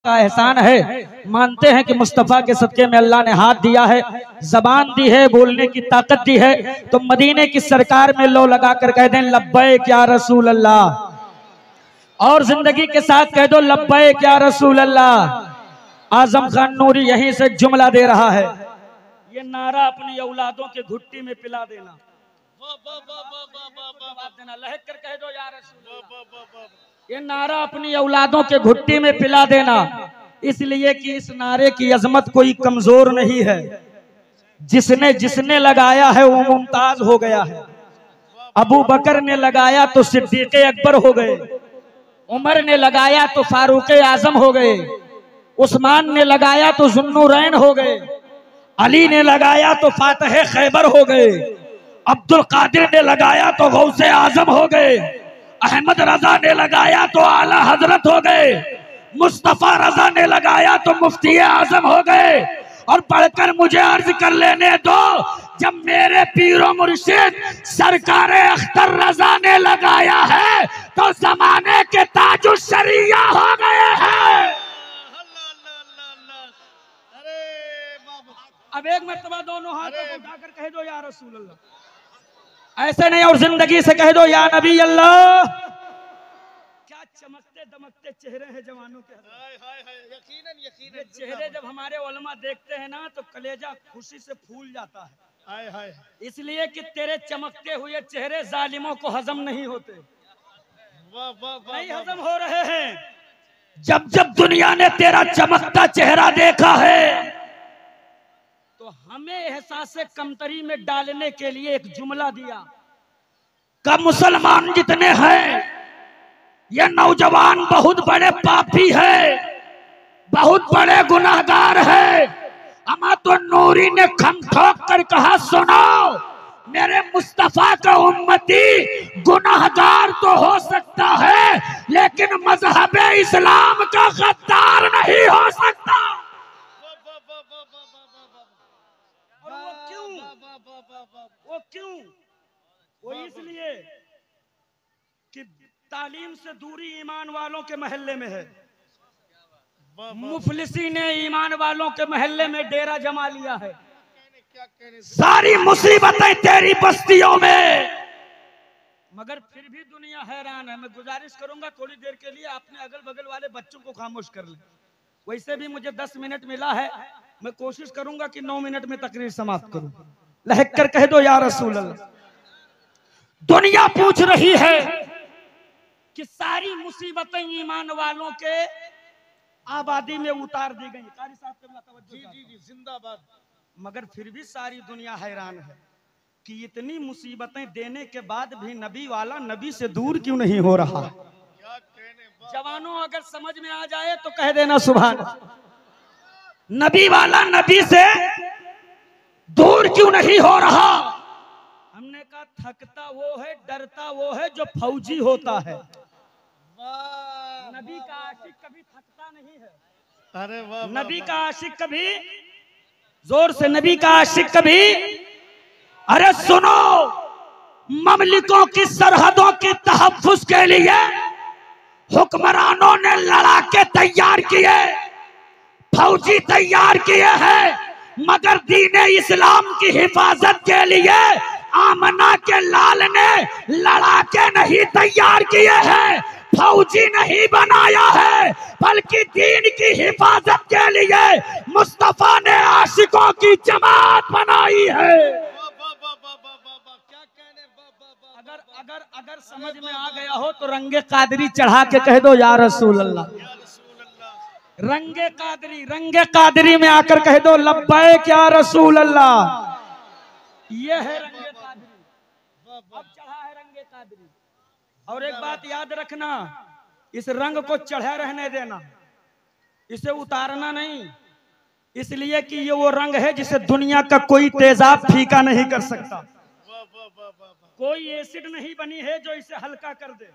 का एहसान है। मानते हैं कि मुस्तफ़ा के सदके में अल्लाह ने हाथ दिया है, जबान दी है, बोलने की ताकत दी है, तो मदीने की सरकार में लो लगा कर कह दें लब्बैक या रसूल अल्लाह, और जिंदगी के साथ कह दो लब्बैक या रसूल अल्लाह। आजम खान नूरी यहीं से जुमला दे रहा है, ये नारा अपनी औलादों के घुट्टी में पिला देना, लहक कर कह दो या रसूल अल्लाह। ये नारा अपनी औलादों के घुट्टी में पिला देना, इसलिए कि इस नारे की अजमत कोई कमजोर नहीं है। जिसने जिसने लगाया है वो मुमताज हो गया है। अबू बकर ने लगाया तो सिद्दीक़ अकबर हो गए, उमर ने लगाया तो फारूक आजम हो गए, उस्मान ने लगाया तो जुन्नूरैन हो गए, अली ने लगाया तो फातह खैबर हो गए, अब्दुल कादिर ने लगाया तो गौसे आजम हो गए, अहमद रजा ने लगाया तो आला हजरत हो गए, मुस्तफा रजा ने लगाया तो मुफ्ती आजम हो गए। और पढ़कर मुझे अर्ज कर लेने दो, जब मेरे पीरो मुर्शिद सरकार अख्तर रजा ने लगाया है तो जमाने के ताजुल शरिया हो गए हैं। अब एक मर्तबा दोनों हाथों को उठाकर कह दो या रसूल अल्लाह, ऐसे नहीं और जिंदगी से कह दो या नबी अल्लाह। क्या चमकते दमकते चेहरे हैं जवानों के। यकीनन यकीनन चेहरे जब हमारे उलमा देखते हैं ना तो कलेजा खुशी से फूल जाता है, इसलिए कि तेरे चमकते हुए चेहरे जालिमों को हजम नहीं होते, नहीं हजम हो रहे हैं। जब जब दुनिया ने तेरा चमकता चेहरा देखा है तो हमें एहसास कमतरी में डालने के लिए एक जुमला दिया का मुसलमान जितने हैं ये नौजवान बहुत बड़े पापी है, बहुत बड़े गुनाहगार है। अमा तो नूरी ने खम ठोक कर कहा सुनो, मेरे मुस्तफा का उम्मती गुनाहगार तो हो सकता है लेकिन मजहब इस्लाम का गद्दार नहीं हो सकता। वो क्यों? वो इसलिए कि तालीम से दूरी ईमान वालों के महल्ले में है। मुफलिसी ने ईमान वालों के महल्ले में डेरा जमा लिया है। सारी मुसीबतें तेरी बस्तियों में, मगर फिर भी दुनिया हैरान है। मैं गुजारिश करूंगा थोड़ी देर के लिए अपने अगल बगल वाले बच्चों को खामोश कर ले। वैसे भी मुझे 10 मिनट मिला है, मैं कोशिश करूंगा कि 9 मिनट में तकरीर समाप्त करूं। लहक कर कह दो या रसूल अल्लाह। दुनिया पूछ रही है कि सारी मुसीबतें ईमान वालों के आबादी में उतार दी गई। कारी साहब जी जिंदाबाद। मगर फिर भी सारी दुनिया हैरान है कि इतनी मुसीबतें देने के बाद भी नबी वाला नबी से दूर क्यों नहीं हो रहा। जवानों अगर समझ में आ जाए तो कह देना सुभान। नबी वाला नबी से दूर क्यों नहीं हो रहा। हमने कहा थकता वो है, डरता वो है जो फौजी होता है। नबी का आशिक कभी थकता नहीं है। अरे वाह, नबी का आशिक कभी, जोर से, नबी का आशिक कभी। अरे सुनो, ममलिकों की सरहदों की तहफ्फुज के लिए हुक्मरानों ने लड़ाके तैयार किए, फौजी तैयार किए हैं, मगर दीने इस्लाम की हिफाजत के लिए आमना के लाल ने लड़ाके नहीं तैयार किए हैं, फौजी नहीं बनाया है, बल्कि दीन की हिफाजत के लिए मुस्तफा ने आशिकों की जमात बनाई है। अगर अगर अगर समझ में आ गया हो तो रंगे कादरी चढ़ा के कह दो या रसूल अल्लाह। रंगे कादरी में आकर कह दो लब्बैक या रसूल अल्लाह। ये है रंगे कादरी, अब चढ़ा है रंगे कादरी। और एक बात याद रखना, इस रंग को चढ़े रहने देना, इसे उतारना नहीं, इसलिए कि ये वो रंग है जिसे दुनिया का कोई तेजाब फीका नहीं कर सकता। कोई एसिड नहीं बनी है जो इसे हल्का कर दे।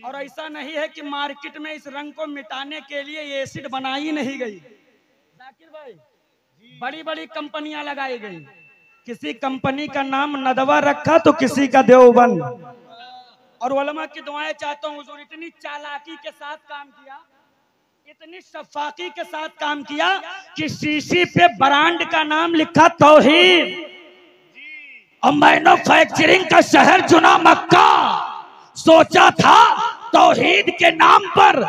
और ऐसा नहीं है कि मार्केट में इस रंग को मिटाने के लिए एसिड बनाई नहीं गई। जाकिर भाई, बड़ी बड़ी कंपनियां लगाई गई, किसी कंपनी का नाम नदवा रखा तो किसी का देवबंद। और उलमा की दुआएं चाहता हूँ, हुजूर इतनी चालाकी के साथ काम किया, इतनी शफाकी के साथ काम किया कि शीशी पे ब्रांड का नाम लिखा तौहीद, और मैन्युफैक्चरिंग का शहर चुना मक्का। सोचा था तौहीद के नाम पर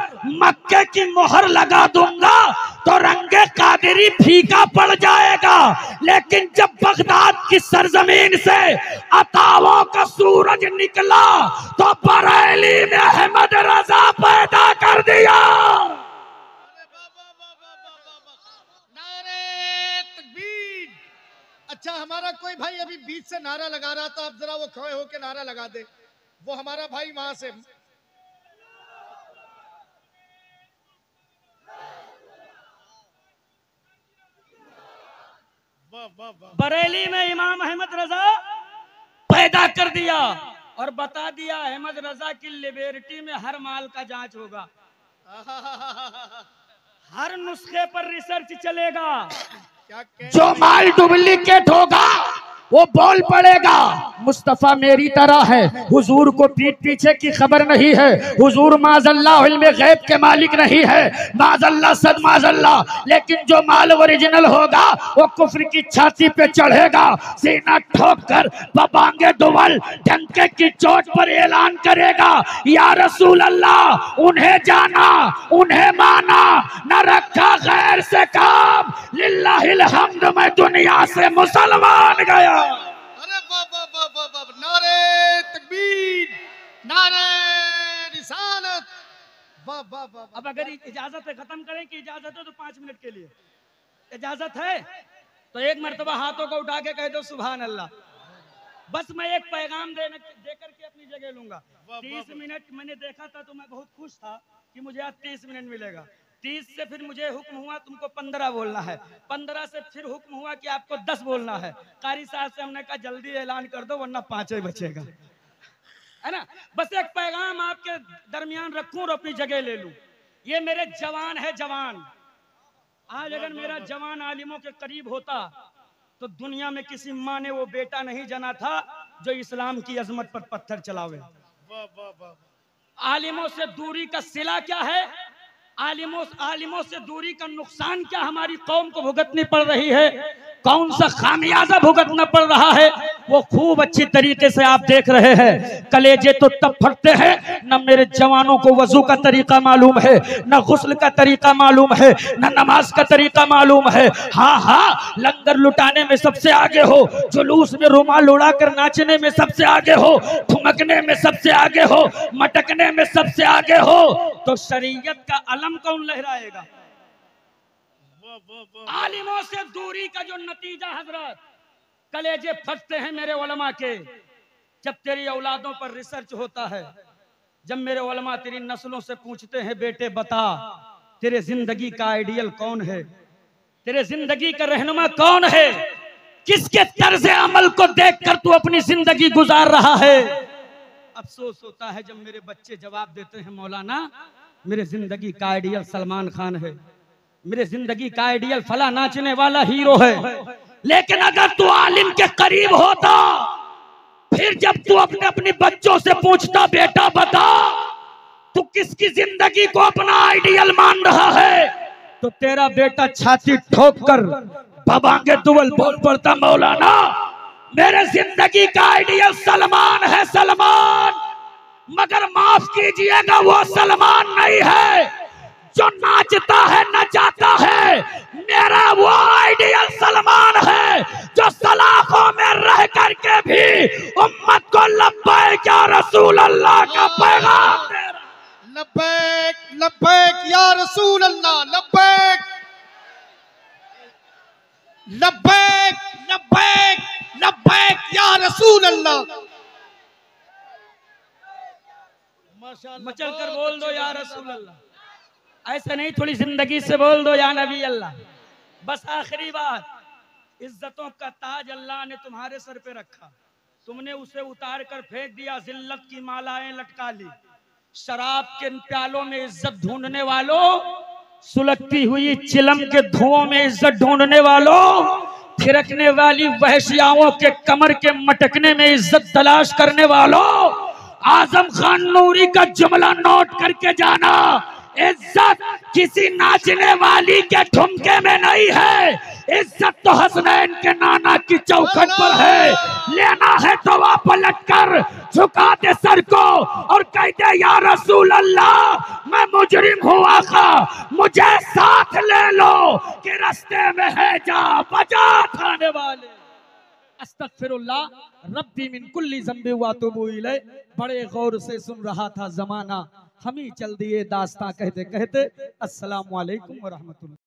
मक्के की मोहर लगा दूंगा तो रंगे कादरी फीका पड़ जाएगा, लेकिन जब बगदाद की सरजमीन से अताओं का सूरज निकला तो बरेली में अहमद रजा पैदा कर दिया। नारे तकबीर। अच्छा, हमारा कोई भाई अभी बीच से नारा लगा रहा था, अब जरा वो खड़े होके नारा लगा दे। वो हमारा भाई वहां से बरेली में इमाम अहमद रजा पैदा कर दिया और बता दिया अहमद रजा की लिबर्टी में हर माल का जांच होगा, हर नुस्खे पर रिसर्च चलेगा, जो माल डुप्लीकेट होगा वो बोल पड़ेगा मुस्तफा मेरी तरह है। हुजूर को पीठ पीछे की खबर नहीं है, हुजूर माज़अल्लाह इल्मे गैब के मालिक नहीं है, माज़अल्लाह सद माज़अल्लाह। लेकिन जो माल ओरिजिनल होगा वो कुफ्र की छाती पे चढ़ेगा, सीना ठोक कर बबांगे दुवल डंके की चोट पर ऐलान करेगा, या रसूल अल्लाह उन्हें जाना उन्हें माना, न रखा गैर से काम, लिल्लाहिल हम्द मैं दुनिया से मुसलमान गया। अरे बाबा, नारे तकबीर, नारे रिसालत। बाबा, अब अगर इजाजत है, खत्म करें कि इजाजत है तो 5 मिनट के लिए इजाजत है तो एक मर्तबा हाथों को उठा के कह दो सुभान अल्लाह। बस मैं एक पैगाम दे करके अपनी जगह लूंगा। 30 मिनट मैंने देखा था तो मैं बहुत खुश था कि मुझे आज 30 मिनट मिलेगा। 30 से फिर मुझे हुक्म हुआ तुमको 15 बोलना है, 15 से फिर हुक्म हुआ कि आपको 10 बोलना है। कारी साहब से हमने कहा जल्दी ऐलान कर दो वरना 5 ही बचेगा, है ना। बस एक पैगाम आपके दरमियान रखूं और अपनी जगह ले लूं। ये मेरे जवान है जवान। आज अगर मेरा जवान आलिमों के करीब होता तो दुनिया में किसी माँ ने वो बेटा नहीं जना था जो इस्लाम की अजमत पर पत्थर चलावे। आलिमों से दूरी का सिला क्या है, आलिमों से दूरी का नुकसान क्या हमारी कौम को भुगतनी पड़ रही है, कौन सा खामियाजा भुगतना पड़ रहा है, वो खूब अच्छी तरीके से आप देख रहे हैं। कलेजे तो तब फटते हैं न मेरे जवानों को वजू का तरीका मालूम है, न गुस्ल का तरीका मालूम है, न नमाज का तरीका मालूम है। हाँ, लंगर लुटाने में सबसे आगे हो, जुलूस में रुमाल उड़ाकर नाचने में सबसे आगे हो, ठुमकने में सबसे आगे हो, मटकने में सबसे आगे हो, तो शरीयत का अलम कौन लहराएगा। आलिमों से दूरी का जो नतीजा हजरत, कलेजे फटते हैं मेरे उलमा के जब तेरी औलादों पर रिसर्च होता है, जब मेरे उलमा तेरी नस्लों से पूछते हैं बेटे बता तेरे जिंदगी का आइडियल कौन है, तेरे जिंदगी का रहनुमा कौन है, किसके तर्ज अमल को देखकर तू अपनी जिंदगी गुजार रहा है। अफसोस होता है जब मेरे बच्चे जवाब देते हैं मौलाना मेरे जिंदगी का आइडियल सलमान खान है, मेरे जिंदगी का आइडियल फला नाचने वाला हीरो है। लेकिन अगर तू आलिम के करीब होता, फिर जब तू अपने बच्चों से पूछता बेटा बता तू किसकी जिंदगी को अपना आइडियल मान रहा है, तो तेरा बेटा छाती ठोक कर बबांगे दुवल बोल पड़ता मौलाना मेरे जिंदगी का आइडियल सलमान है, सलमान। मगर माफ कीजिएगा वो सलमान नहीं है जो नाचता है नचाता है, मेरा वो आइडियल सलमान है जो सलाखों में रह करके भी उम्मत को लब्बैक या रसूल अल्लाह का पैगाम दे रहा। लब्बैक लब्बैक या रसूल अल्लाह, लब्बैक लब्बैक लब्बैक लब्बैक या रसूल अल्लाह। मचल कर बोल दो या रसूल अल्लाह, ऐसा नहीं थोड़ी जिंदगी से बोल दो या नबी अल्लाह। बस आखिरी बात, इज्जतों का ताज अल्लाह ने तुम्हारे सर पे रखा, तुमने उसे उतार कर फेंक दिया, जिल्लत की मालाएं लटका ली। शराब के प्यालों में इज्जत ढूंढने वालों, सुलगती हुई चिलम के धुओं में इज्जत ढूंढने वालों, थिरकने वाली वहशियाओं के कमर के मटकने में इज्जत तलाश करने वालों, आजम खान नूरी का जुमला नोट करके जाना, इज्जत किसी नाचने वाली के ठुमके में नहीं है, इज्जत तो हसनैन के नाना की चौखट पर है। लेना है तो वह पलट कर झुका दे सर को और कह दे या रसूल अल्लाह मैं मुजरिम हूँ आका, मुझे साथ ले लो कि रास्ते में है जा बजा थाने वाले। अस्तगफिरुल्लाह रब्बी मिन कुल्ली ज़ंबि व अतूबु इलैह। बड़े गौर से सुन रहा था जमाना, हम ही चल दिए दास्तां कहते कहते। अस्सलामु अलैकुम व रहमतुल्लाह।